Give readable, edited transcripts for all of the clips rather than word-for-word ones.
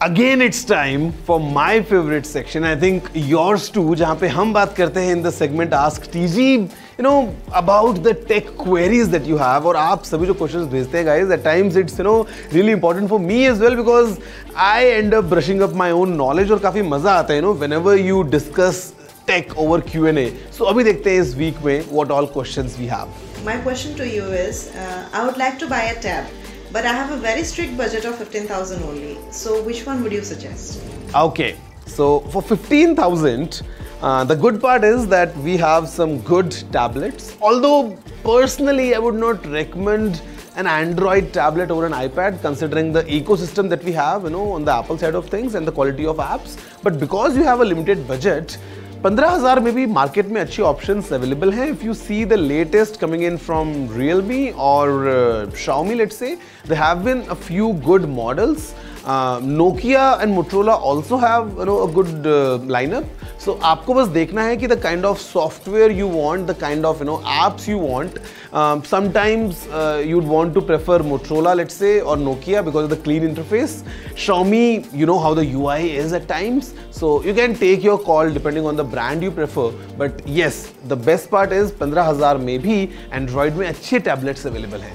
Again, it's time for my favorite section. I think yours too, जहाँ पे हम बात करते हैं in the segment Ask TG, you know, about the tech queries that you have. और आप सभी जो questions भेजते हैं guys, at times it's really important for me as well because I end up brushing up my own knowledge और काफी मजा आता है whenever you discuss tech over Q&A. So अभी देखते हैं इस week में what all questions we have. My question to you is, I would like to buy a tab. But I have a very strict budget of 15,000 only. So which one would you suggest? Okay, so for 15,000, the good part is that we have some good tablets. Although personally, I would not recommend an Android tablet over an iPad considering the ecosystem that we have, on the Apple side of things and the quality of apps. But because you have a limited budget, 15,000 में भी market में अच्छी options available हैं. If you see the latest coming in from Realme or Xiaomi, let's say, there have been a few good models. Nokia and Motorola also have a good lineup. So आपको बस देखना है कि the kind of software you want, the kind of apps you want. Sometimes you'd want to prefer Motorola, let's say, or Nokia because of the clean interface. Xiaomi, you know how the UI is at times. So you can take your call depending on the brand you prefer. But yes, the best part is 15,000 में भी Android में अच्छे tablets available हैं.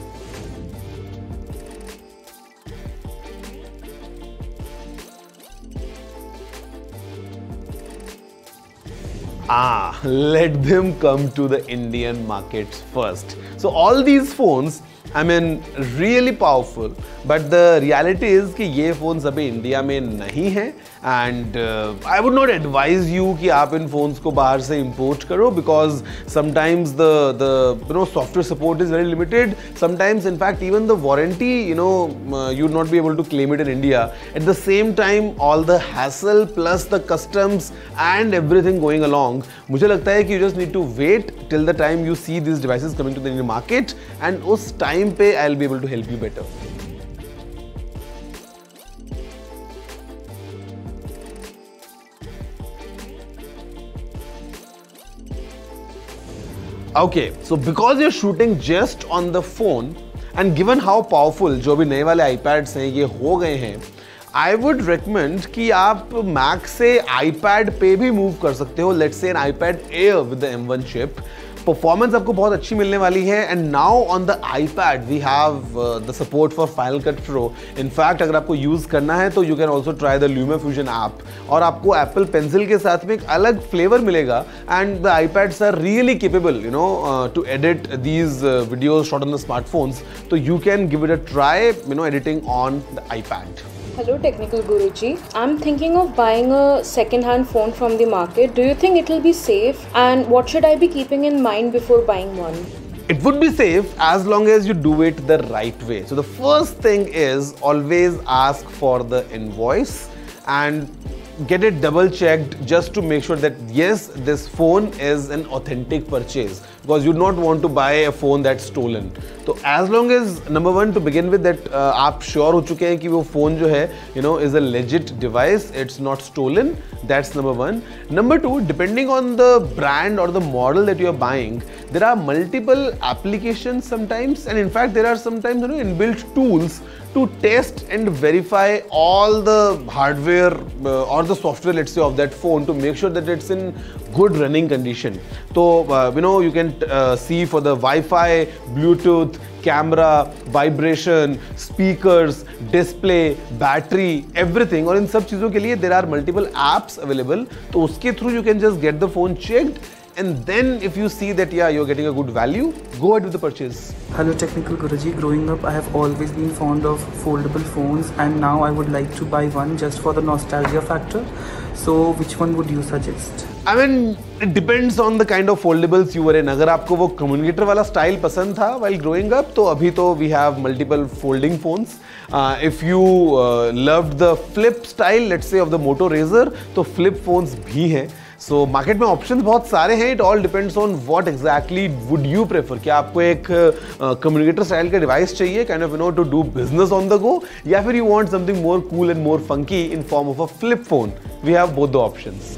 Let them come to the Indian markets first. So all these phones, I mean, really powerful, but the reality is कि ये phones अभी India में नहीं हैं and I would not advise you कि आप इन phones को बाहर से import करो because sometimes the software support is very limited. Sometimes, in fact, even the warranty, you would not be able to claim it in India. At the same time, all the hassle plus the customs and everything going along, मुझे लगता है कि you just need to wait till the time you see these devices coming to the Indian market and उस time पे I'll be able to help you better. Okay, so because you're shooting just on the phone and given how powerful जो भी नए वाले iPads हैं ये हो गए हैं, I would recommend कि आप Mac से iPad पे भी move कर सकते हो. Let's say an iPad Air with the M1 chip. Performance आपको बहुत अच्छी मिलने वाली है and now on the iPad we have the support for Final Cut Pro. In fact, अगर आपको use करना है तो you can also try the LumaFusion app और आपको Apple Pencil के साथ में एक अलग flavor मिलेगा and the iPads are really capable, to edit these videos shot on the smartphones. So you can give it a try, editing on the iPad. Hello Technical Guruji. I'm thinking of buying a second-hand phone from the market. Do you think it will be safe? And what should I be keeping in mind before buying one? It would be safe as long as you do it the right way. So the first thing is always ask for the invoice and get it double checked just to make sure that yes, this phone is an authentic purchase because you do not want to buy a phone that's stolen. So as long as number one to begin with that आप sure हो चुके हैं कि वो phone जो है is a legit device, it's not stolen. That's number one. Number two, depending on the brand or the model that you are buying, there are multiple applications sometimes, and in fact there are sometimes inbuilt tools to test and verify all the hardware or the software, let's say, of that phone to make sure that it's in good running condition. So you can see for the Wi-Fi, Bluetooth, camera, vibration, speakers, display, battery, everything. और इन सब चीजों के लिए there are multiple apps available. तो उसके through you can just get the phone checked. And then if you see that you're getting a good value, go ahead with the purchase. Hello Technical Guruji. Growing up, I have always been fond of foldable phones and now I would like to buy one just for the nostalgia factor. So which one would you suggest? I mean, it depends on the kind of foldables you were in. अगर आपको वो communicator वाला style पसंद था while growing up, तो अभी तो we have multiple folding phones. If you loved the flip style, let's say, of the Moto Razr, तो flip phones भी हैं. So मार्केट में ऑप्शंस बहुत सारे हैं. It all depends on what exactly would you prefer. क्या आपको एक कम्युनिकेटर स्टाइल का डिवाइस चाहिए kind of to do business on the go, या फिर you want something more cool and more funky in form of a flip phone. We have both the options.